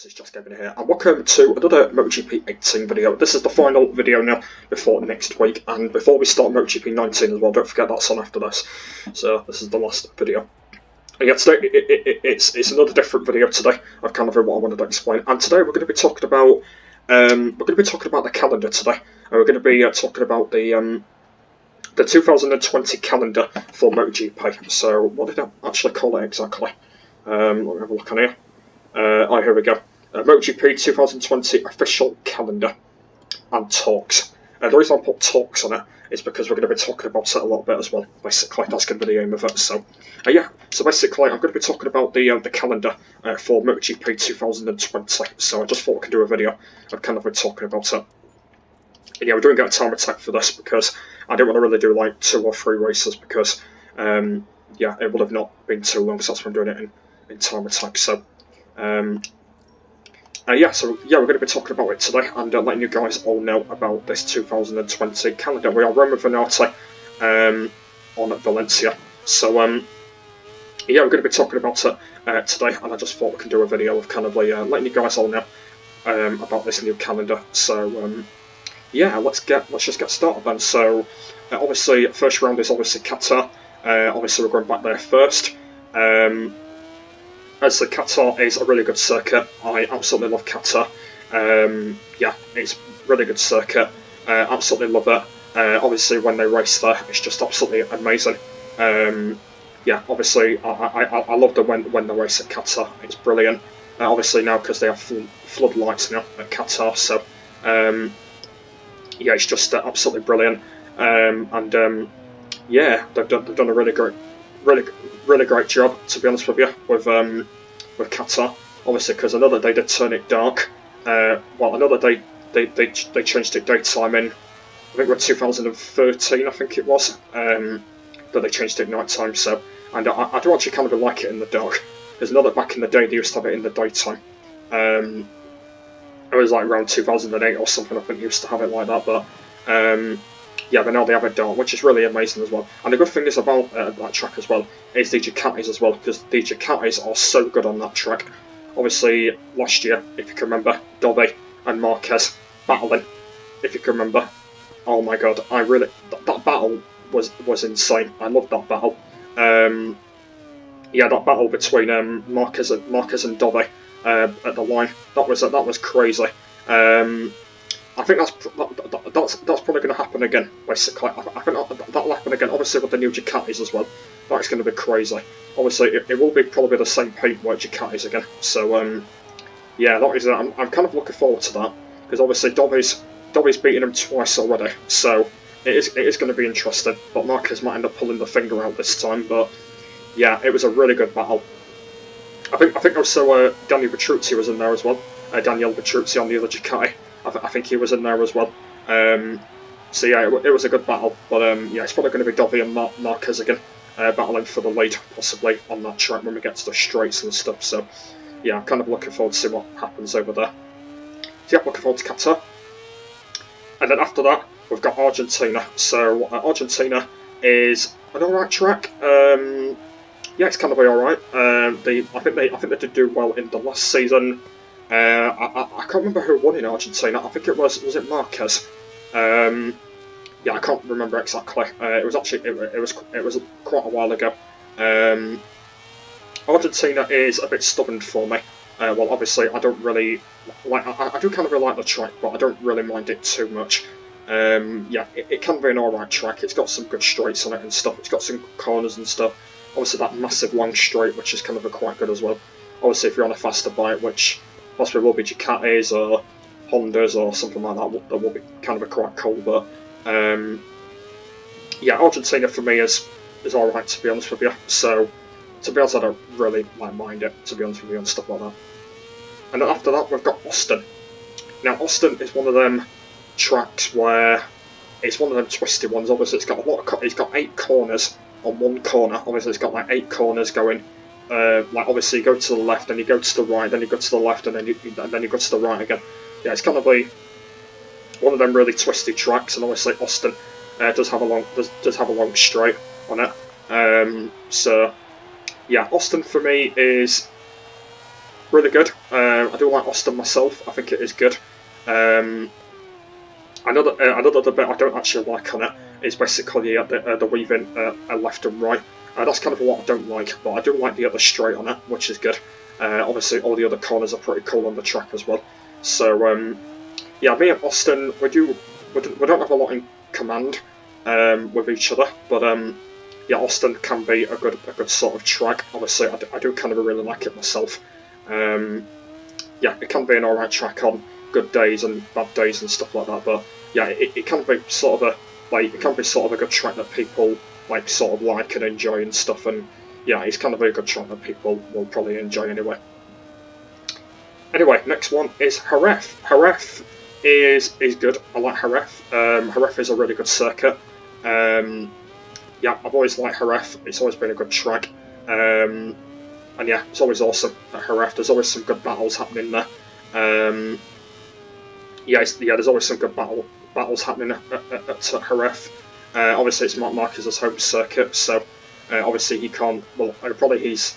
this is just Gavin here, and welcome to another MotoGP 18 video. This is the final video now before next week, and before we start MotoGP 19 as well, don't forget that's on after this. So this is the last video. And yeah, today it's another different video today of kind of what I wanted to explain. And today we're going to be talking about the calendar today, and we're going to be talking about the 2020 calendar for MotoGP. So what did I actually call it exactly? Let me have a look on here. Here we go. MotoGP 2020 official calendar and talks. The reason I put talks on it is because we're going to be talking about it a little bit as well. Basically, that's going to be the aim of it. So, yeah. So basically, I'm going to be talking about the calendar for MotoGP 2020. So I just thought I could do a video of kind of talking about it. And yeah, we're doing a time attack for this because I don't want to really do like 2 or 3 races because yeah, it would have not been too long. So that's why I'm doing it in time attack. So. Yeah, we're going to be talking about it today and letting you guys all know about this 2020 calendar. We are Roma Venati on Valencia. So, yeah, we're going to be talking about it today, and I just thought we could do a video of kind of letting you guys all know about this new calendar. So, yeah, let's just get started then. So, obviously, first round is obviously Qatar. Obviously, we're going back there first. As the Qatar is a really good circuit, I absolutely love Qatar. Yeah, it's a really good circuit. Absolutely love it. Obviously, when they race there, it's just absolutely amazing. Yeah, obviously, I love the when they race at Qatar. It's brilliant. Obviously now because they have floodlights now at Qatar, so yeah, it's just absolutely brilliant. Yeah, they've done a really great job, to be honest with you, with Qatar. Obviously, because another day they turn it dark. Well, another day they changed it daytime in, I think it was 2013, I think it was, that they changed it nighttime. So, and I do actually kind of like it in the dark. There's another back in the day they used to have it in the daytime. It was like around 2008 or something. I think they used to have it like that, but. Yeah, but now they have it dark, which is really amazing as well. And the good thing is about that track as well is the Ducatis as well, because the Ducatis are so good on that track. Obviously, last year, if you can remember, Dobby and Marquez battling, if you can remember. Oh my god, that battle was insane. I loved that battle. Yeah, that battle between Marquez and Dobby at the line, that was crazy. I think that's probably going to happen again. Basically, I think that'll happen again. Obviously, with the new Ducatis as well, that's going to be crazy. Obviously, it will be probably the same paintwork Ducatis again. So, yeah, that is. I'm kind of looking forward to that because obviously Dobby's beaten him twice already. So it is going to be interesting. But Marquez might end up pulling the finger out this time. But yeah, it was a really good battle. I think also Daniel Petrucci was in there as well. Daniel Petrucci on the other Ducati. I think he was in there as well. So yeah, it was a good battle. But yeah, it's probably going to be Dobby and Marquez again, battling for the lead, possibly, on that track when we get to the straights and stuff. So yeah, I'm kind of looking forward to see what happens over there. So yeah, looking forward to Qatar. And then after that, we've got Argentina. So Argentina is an alright track. Yeah, it's kind of alright. I think they did do well in the last season. I can't remember who won in Argentina. I think it was it Marquez. Yeah, I can't remember exactly. It was actually it was quite a while ago. Argentina is a bit stubborn for me. Well, obviously I don't really like. I do kind of really like the track, but I don't really mind it too much. Yeah, it can be an alright track. It's got some good straights on it and stuff. It's got some corners and stuff. Obviously that massive long straight, which is kind of quite good as well. Obviously if you're on a faster bike, which possibly will be Ducatis or Hondas or something like that will be kind of quite cool. But yeah, Argentina for me is alright, to be honest with you. So to be honest, I don't really mind it, to be honest with you, and stuff like that. And then after that we've got Austin. Now Austin is one of them tracks where it's one of them twisty ones. Obviously it's got it's got 8 corners on one corner. Obviously it's got like 8 corners going. Like obviously you go to the left, then you go to the right, then you go to the left, and then you go to the right again. Yeah, it's kind of like one of them really twisty tracks, and obviously Austin does have a long straight on it. So yeah, Austin for me is really good. I do like Austin myself. I think it is good. Another bit I don't actually like on it is basically the weaving left and right. That's kind of what I don't like, but I do like the other straight on it, which is good. Obviously, all the other corners are pretty cool on the track as well. So yeah, me and Austin, we don't have a lot in command with each other, but yeah, Austin can be a good sort of track. Obviously, I do kind of really like it myself. Yeah, it can be an alright track on good days and bad days and stuff like that. But yeah, it can be sort of a good track that people like sort of like and enjoy and stuff. And yeah, it's kind of a good track that people will probably enjoy anyway. Anyway, next one is Jerez. Jerez is good. I like Jerez. Jerez is a really good circuit. Yeah, I've always liked Jerez. It's always been a good track. And yeah, it's always awesome at Jerez. There's always some good battles happening there. Yeah, there's always some good battles happening at Jerez. Obviously, it's Marc Marquez's home circuit, so obviously he can't. Well, he's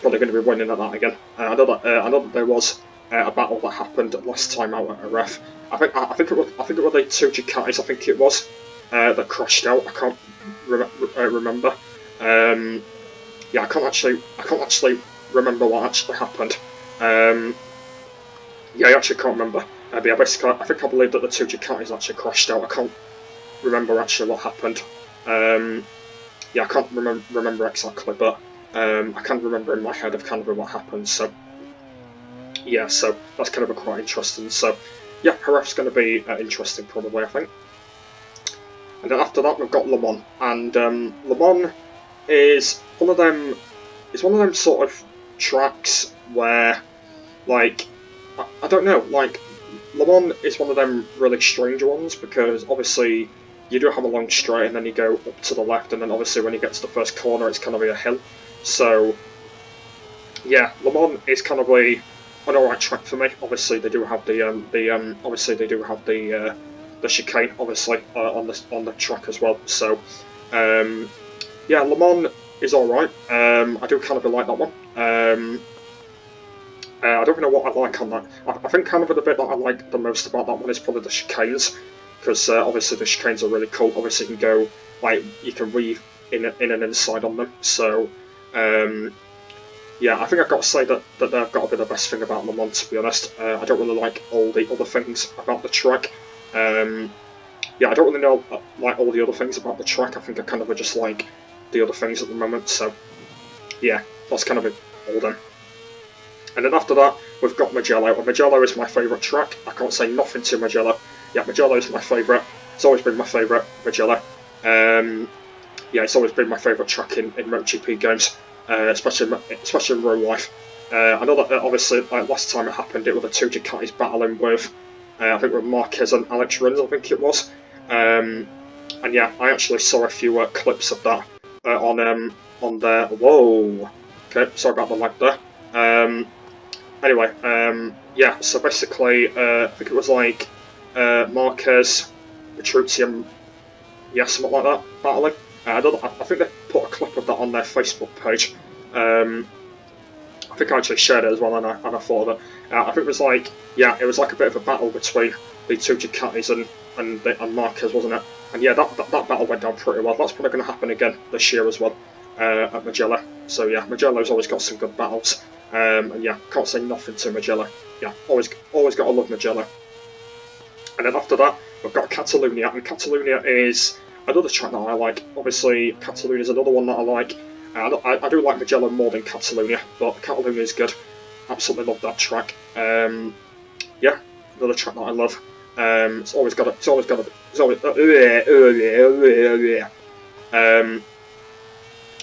probably going to be winning at that again. I know that there was a battle that happened last time out at Jerez. I think it was the two Ducatis. I think it was that crashed out. I can't remember. Yeah, I can't actually remember what actually happened. Yeah, I actually can't remember. But yeah, basically, I believe that the two Ducatis actually crashed out. I can't remember actually what happened. Yeah, I can't remember exactly, but I can remember in my head of kind of what happened. So yeah, so that's kind of quite interesting. So yeah, Jerez's going to be interesting probably, I think. And then after that, we've got Le Mans, and Le Mans is one of them. It's one of them sort of tracks where, like, I don't know, like, Le Mans is one of them really strange ones because obviously you do have a long straight and then you go up to the left, and then obviously when you get to the first corner it's kind of a hill. So yeah, Le Mans is kind of an alright track for me. Obviously they do have the chicane obviously on the track as well. So yeah, Le Mans is alright. I do kind of like that one. I don't know what I like on that. I think kind of the bit that I like the most about that one is probably the chicanes, because obviously the chicanes are really cool. Obviously you can go, like, you can weave in and inside on them. So yeah, I think I've got to say that they've got to be the best thing about Le Mans, to be honest. I don't really like all the other things about the track. Yeah, I don't really know like all the other things about the track. I think I kind of just like the other things at the moment. So yeah, that's kind of it all done. And then after that, we've got Mugello. And Mugello is my favourite track. I can't say nothing to Mugello. Yeah, Mugello is my favourite. It's always been my favourite, Mugello. Yeah, it's always been my favourite track in MotoGP games, especially in real life. I know that obviously last time it happened, it was the two Ducatis battling with, I think with Marquez and Alex Rins, I think it was. And yeah, I actually saw a few clips of that on there. Whoa. Okay, sorry about the lag there. Anyway, yeah, so basically, I think it was like Marquez, Petrucci, and yeah, something like that, battling. I think they put a clip of that on their Facebook page. I think I actually shared it as well, and I thought of it. I think it was like, yeah, it was like a bit of a battle between the two Ducatis and Marquez, wasn't it? And yeah, that battle went down pretty well. That's probably going to happen again this year as well at Mugello. So yeah, Mugello's always got some good battles. And yeah, can't say nothing to Mugello. Yeah, always got to love Mugello. And then after that, we've got Catalunya, and Catalunya is another track that I like. Obviously, Catalunya is another one that I like. I do like Mugello more than Catalunya, but Catalunya is good. Absolutely love that track. Yeah, another track that I love. It's always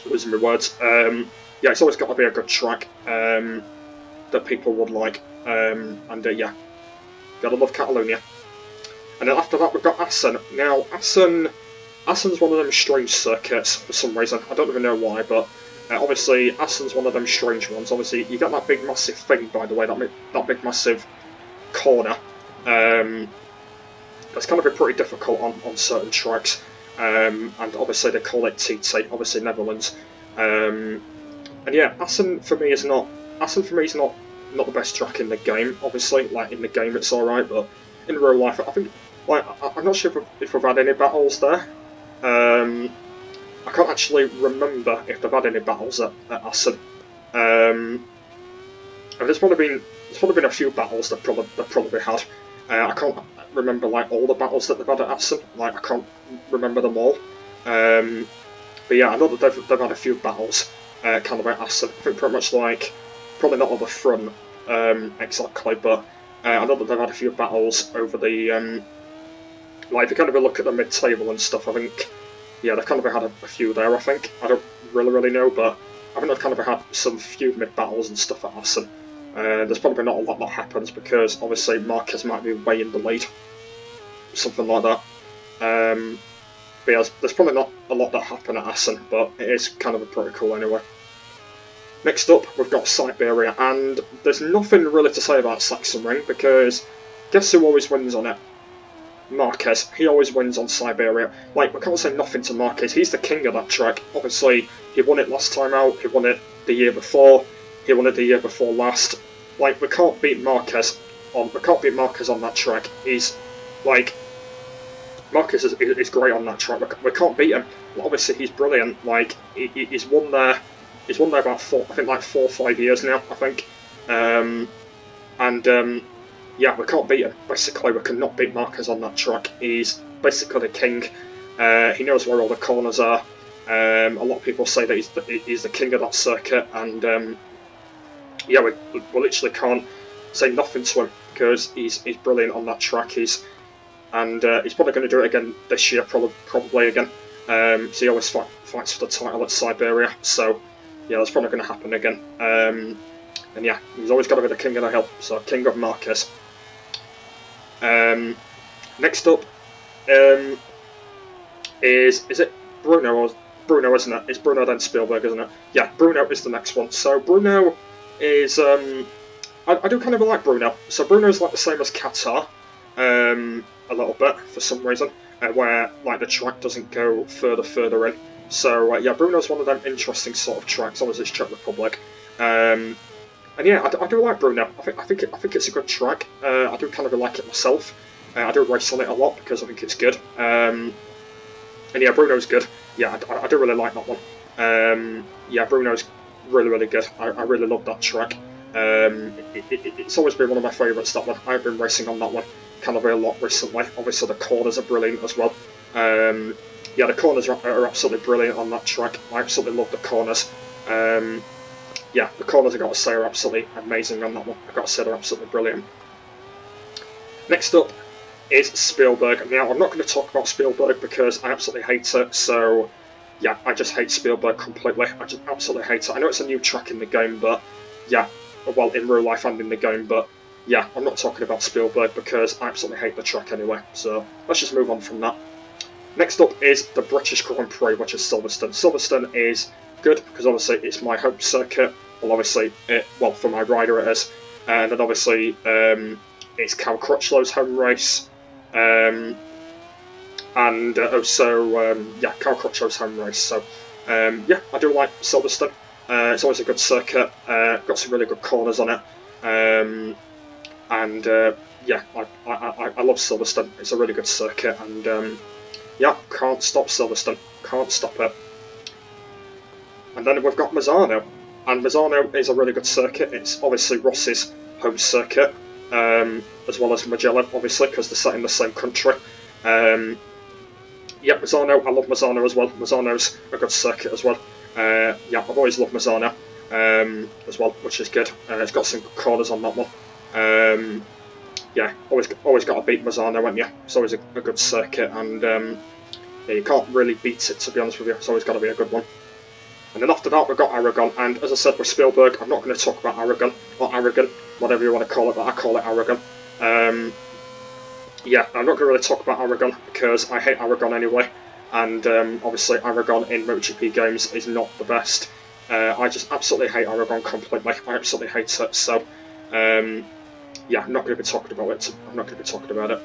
losing my words. Yeah, it's always got to be a good track that people would like. And yeah, gotta love Catalunya. And then after that, we've got Assen. Now, Assen's one of them strange circuits for some reason. I don't even know why, but obviously Assen's one of them strange ones. Obviously, you got that big massive thing, by the way, that big massive corner. That's kind of be pretty difficult on certain tracks. And obviously they call it TT, obviously Netherlands. And yeah, Assen for me is not not the best track in the game. Obviously, like in the game it's all right, but in real life, I think like I'm not sure if we've had any battles there. I can't actually remember if they've had any battles at Assen. There's probably been a few battles that probably had. I can't remember like all the battles that they've had at Assen. Like I can't remember them all. But yeah, I know that they've had a few battles kind of at Assen. I think pretty much like probably not on the front exactly, but I know that they've had a few battles over the like if you kind of look at the mid-table and stuff. I think yeah they've kind of had a few there. I think I don't really know, but I think they've kind of had some few mid battles and stuff at Assen. There's probably not a lot that happens because obviously Marquez might be way in the lead, something like that. But yeah, there's probably not a lot that happen at Assen, but it is kind of pretty cool anyway. Next up, we've got Siberia, and there's nothing really to say about Sachsenring because guess who always wins on it? Marquez. He always wins on Siberia. Like, we can't say nothing to Marquez. He's the king of that track. Obviously, he won it last time out. He won it the year before. He won it the year before last. Like, we can't beat Marquez on that track. He's like Marquez is great on that track. We can't beat him. Obviously, he's brilliant. Like, he's won there. He's won there about 4 or 5 years now. I think. Yeah, we can't beat him. Basically, we cannot beat Marquez on that track. He's basically the king. He knows where all the corners are. A lot of people say that he's the king of that circuit, and yeah, we literally can't say nothing to him because he's brilliant on that track. He's probably going to do it again this year, probably again. So he always fights for the title at Siberia. So yeah, that's probably going to happen again. And yeah, he's always got to be the king of the hill. So king of Marquez. Next up is it Bruno or Bruno, isn't it? It's Bruno then Spielberg, isn't it? Yeah, Bruno is the next one. So Bruno is I do kind of like Bruno. So Bruno's like the same as Qatar, a little bit for some reason, where like the track doesn't go further in. So yeah, Bruno's one of them interesting sort of tracks. Obviously, it's Czech Republic. And yeah, I do like Bruno. I think it's a good track. I do kind of like it myself. I do race on it a lot because I think it's good. And yeah, Bruno's good. Yeah, I do really like that one. Yeah, Bruno's really good. I really love that track. It's always been one of my favourites, that one. I've been racing on that one kind of a lot recently. Obviously, the corners are brilliant as well. Yeah, the corners are absolutely brilliant on that track. I absolutely love the corners. Yeah, the corners I've got to say are absolutely amazing on that one. I've got to say they're absolutely brilliant. Next up is Spielberg. Now, I'm not going to talk about Spielberg because I absolutely hate it. So, yeah, I just hate Spielberg completely. I just absolutely hate it. I know it's a new track in the game, but yeah, well, in real life and in the game, but yeah, I'm not talking about Spielberg because I absolutely hate the track anyway. So, let's just move on from that. Next up is the British Grand Prix, which is Silverstone. Silverstone is good because obviously it's my home circuit. Well, obviously, well, for my rider it is. And then obviously it's Cal Crutchlow's home race. And also, yeah, Cal Crutchlow's home race. So, yeah, I do like Silverstone. It's always a good circuit. Got some really good corners on it. Yeah, I love Silverstone. It's a really good circuit. And yeah, can't stop Silverstone. Can't stop it. And then we've got Misano. And Misano is a really good circuit. It's obviously Ross's home circuit, as well as Mugello, obviously, because they're set in the same country. Yeah, Misano, I love Misano as well. Misano's a good circuit as well. Yeah, I've always loved Misano as well, which is good. It's got some good corners on that one. Yeah, always got to beat Misano, haven't you? It's always a good circuit, and yeah, you can't really beat it, to be honest with you. It's always got to be a good one. And then after that, we've got Aragon, and as I said with Spielberg, I'm not going to talk about Aragon, or Aragon, whatever you want to call it, but I call it Aragon. Yeah, I'm not going to really talk about Aragon, because I hate Aragon anyway, and obviously Aragon in MotoGP games is not the best. I just absolutely hate Aragon completely. I absolutely hate it, so yeah, I'm not going to be talking about it. I'm not going to be talking about it.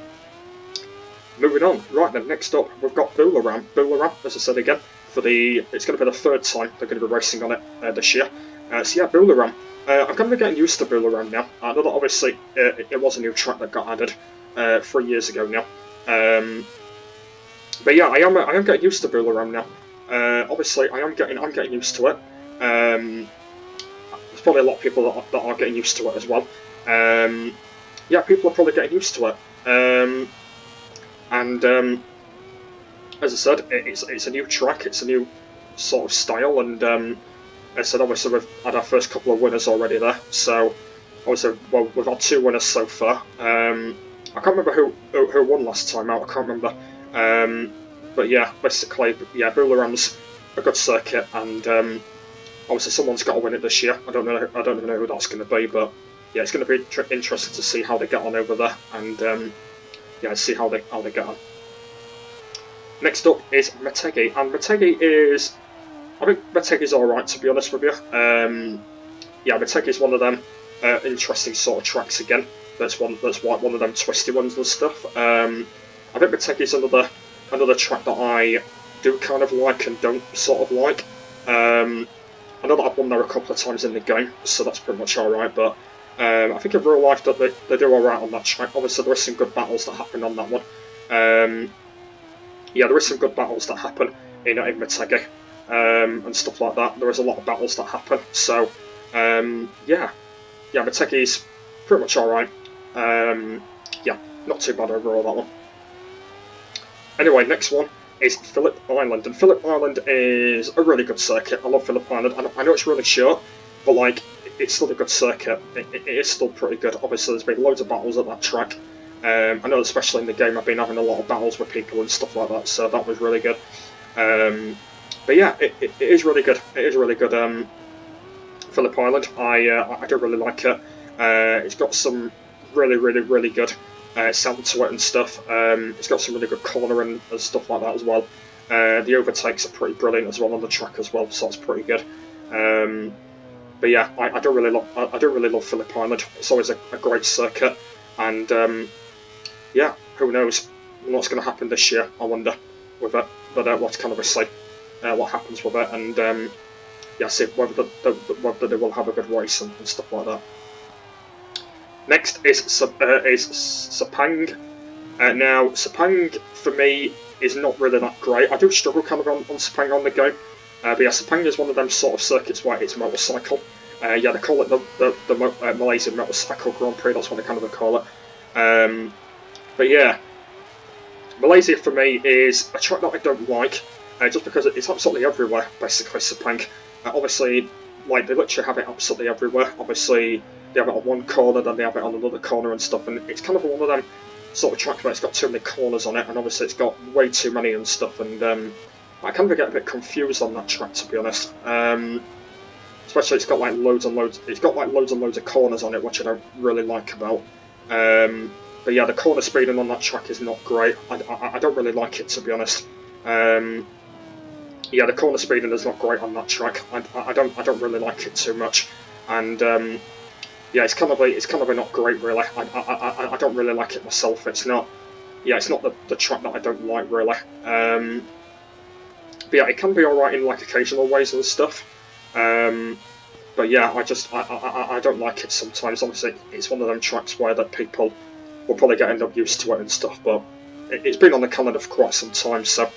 Moving on, right then, next up, we've got Bularam. Bularam, as I said again, it's going to be the third time they're going to be racing on it this year. So yeah, Bularam. I'm kind of getting used to Bularam now. I know that obviously it was a new track that got added 3 years ago now. But yeah, I am getting used to Bularam now. Obviously, I'm getting used to it. There's probably a lot of people that are getting used to it as well. Yeah, people are probably getting used to it. And as I said, it's a new track, it's a new sort of style, and as I said, obviously we've had our first couple of winners already there. So obviously, well, we've had 2 winners so far. I can't remember who won last time out. I can't remember. But yeah, basically, yeah, Bularam's a good circuit, and obviously someone's got to win it this year. I don't even know who that's going to be, but yeah, it's going to be interesting to see how they get on over there, and yeah, see how they get on. Next up is Motegi, and Motegi is, I think Motegi's alright, to be honest with you. Yeah, Motegi's one of them interesting sort of tracks again. That's one like one of them twisty ones and stuff. I think Motegi's another track that I do kind of like and don't sort of like. I know that I've won there a couple of times in the game, so that's pretty much alright, but I think in real life that they do alright on that track. Obviously there are some good battles that happen on that one. Yeah, there is some good battles that happen in Motegi, and stuff like that. There is a lot of battles that happen, so yeah, Motegi's pretty much alright. Yeah, not too bad overall, that one. Anyway, next one is Phillip Island, and Phillip Island is a really good circuit. I love Phillip Island, and I know it's really short, but like, it's still a good circuit. It is still pretty good. Obviously, there's been loads of battles at that track. I know, especially in the game, I've been having a lot of battles with people and stuff like that, so that was really good. But yeah, it is really good. It is really good. Phillip Island, I do really like it. It's got some really good sound to it and stuff. It's got some really good cornering and stuff like that as well. The overtakes are pretty brilliant as well on the track as well, so that's pretty good. But yeah, I do really love Phillip Island. It's always a great circuit, and yeah, who knows what's going to happen this year? I wonder with it, but what's kind of a say what happens with it, and yeah, see whether they will have a good race and stuff like that. Next is Sepang. Now, Sepang for me is not really that great. I do struggle kind of on Sepang on the go. But yeah, Sepang is one of them sort of circuits where it's motorcycle. Yeah, they call it the Malaysian Motorcycle Grand Prix. That's what they kind of call it. But yeah, Malaysia for me is a track that I don't like, just because it's absolutely everywhere. Basically, Sepang. Obviously, like, they literally have it absolutely everywhere. Obviously, they have it on one corner, then they have it on another corner and stuff, and it's kind of one of them sort of tracks where it's got too many corners on it, and obviously it's got way too many and stuff, and I kind of get a bit confused on that track, to be honest. Especially it's got like loads and loads of corners on it, which I don't really like about. But yeah, the corner speeding on that track is not great. I don't really like it, to be honest. Yeah, the corner speeding is not great on that track. I don't really like it too much, and yeah, it's kind of not great really. I don't really like it myself. It's not the track that I don't like really. But yeah, it can be alright in like occasional ways and stuff. But yeah, I don't like it sometimes. Obviously, it's one of them tracks where that people will probably end up used to it and stuff. But it's been on the calendar for quite some time, so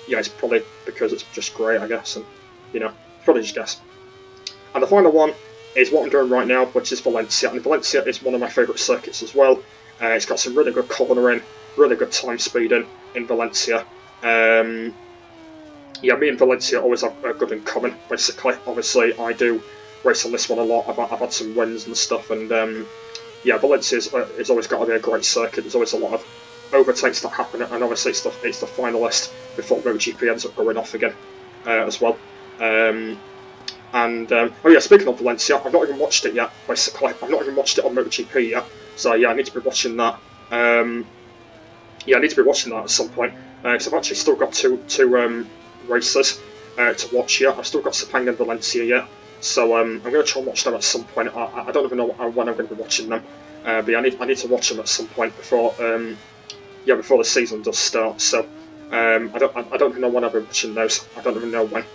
yeah, it's probably because it's just great, I guess, and you know, probably just guess. And the final one is what I'm doing right now, which is Valencia, and Valencia is one of my favourite circuits as well. It's got some really good cornering, really good time speeding in Valencia. Yeah, me and Valencia always have good in common, basically. Obviously, I do race on this one a lot. I've had some wins and stuff, and yeah, Valencia's always got to be a great circuit. There's always a lot of overtakes that happen, and obviously it's the finalist before MotoGP ends up going off again as well. Oh yeah, speaking of Valencia, I've not even watched it yet. Basically, I've not even watched it on MotoGP yet. So yeah, I need to be watching that. Yeah, I need to be watching that at some point because I've actually still got two races to watch yet. I've still got Sepang and Valencia yet. So I'm going to try and watch them at some point. I don't even know when I'm going to be watching them. But yeah, I need to watch them at some point before before the season does start. So I don't even know when I'll be watching those. I don't even know when.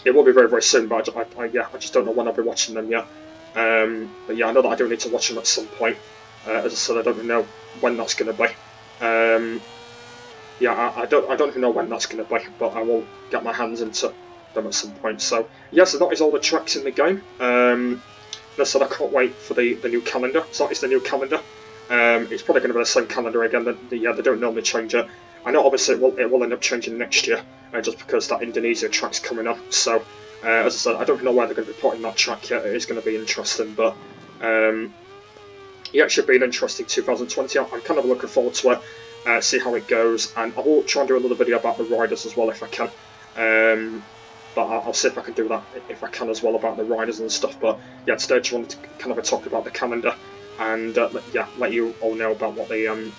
it will be very, very soon, but yeah, I just don't know when I'll be watching them yet. But yeah, I know that I do need to watch them at some point. As I said, I don't really know when that's going to be. Yeah, I don't even know when that's going to be, but I will get my hands into them at some point. So yeah, so that is all the tracks in the game. As I said, I can't wait for the new calendar. So that is the new calendar. It's probably going to be the same calendar again. Yeah, they don't normally change it. I know obviously it will end up changing next year, just because that Indonesia track's coming on. So as I said, I don't even know where they're going to be putting that track yet. It is going to be interesting, but yeah, it should be an interesting 2020. I'm kind of looking forward to it, see how it goes, and I will try and do another video about the riders as well if I can. But I'll see if I can do that if I can as well about the riders and stuff. But yeah, today I just wanted to kind of talk about the calendar and yeah, let you all know about what the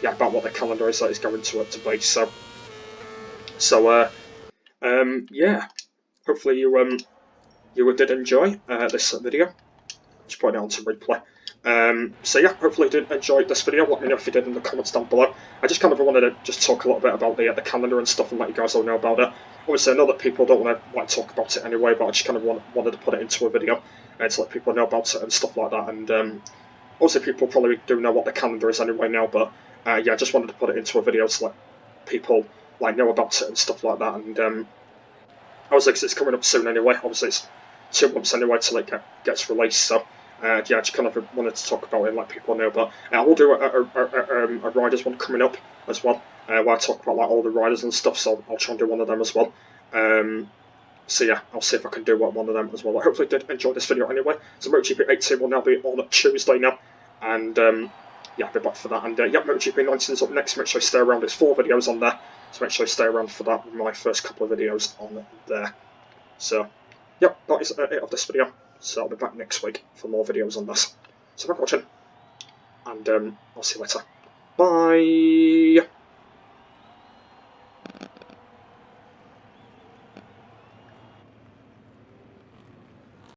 about what the calendar is that is going to be. So yeah, hopefully you did enjoy this video. Just put it on to replay. So yeah, hopefully you did enjoy this video. Let me know if you did in the comments down below. I just kind of wanted to just talk a little bit about the calendar and stuff and let you guys all know about it. Obviously, I know that people don't want to talk about it anyway, but I just kind of wanted to put it into a video to let people know about it and stuff like that. And obviously, people probably do know what the calendar is anyway now, but yeah, I just wanted to put it into a video to let people know about it and stuff like that. And obviously, because it's coming up soon anyway. Obviously, it's 2 months anyway till it gets released. So yeah, I just kind of wanted to talk about it and let people know. But I will do a riders one coming up as well, where I talk about all the riders and stuff. So I'll try and do one of them as well. So yeah, I'll see if I can do one of them as well. I hopefully did enjoy this video anyway. So MotoGP 18 will now be on Tuesday now, and yeah, I'll be back for that. And yeah, MotoGP 19 is up next. Make sure you stay around. There's 4 videos on there, so make sure you stay around for that. My first couple of videos on there. So yep, that is it of this video. So I'll be back next week for more videos on this. So thanks for watching, and I'll see you later. Bye.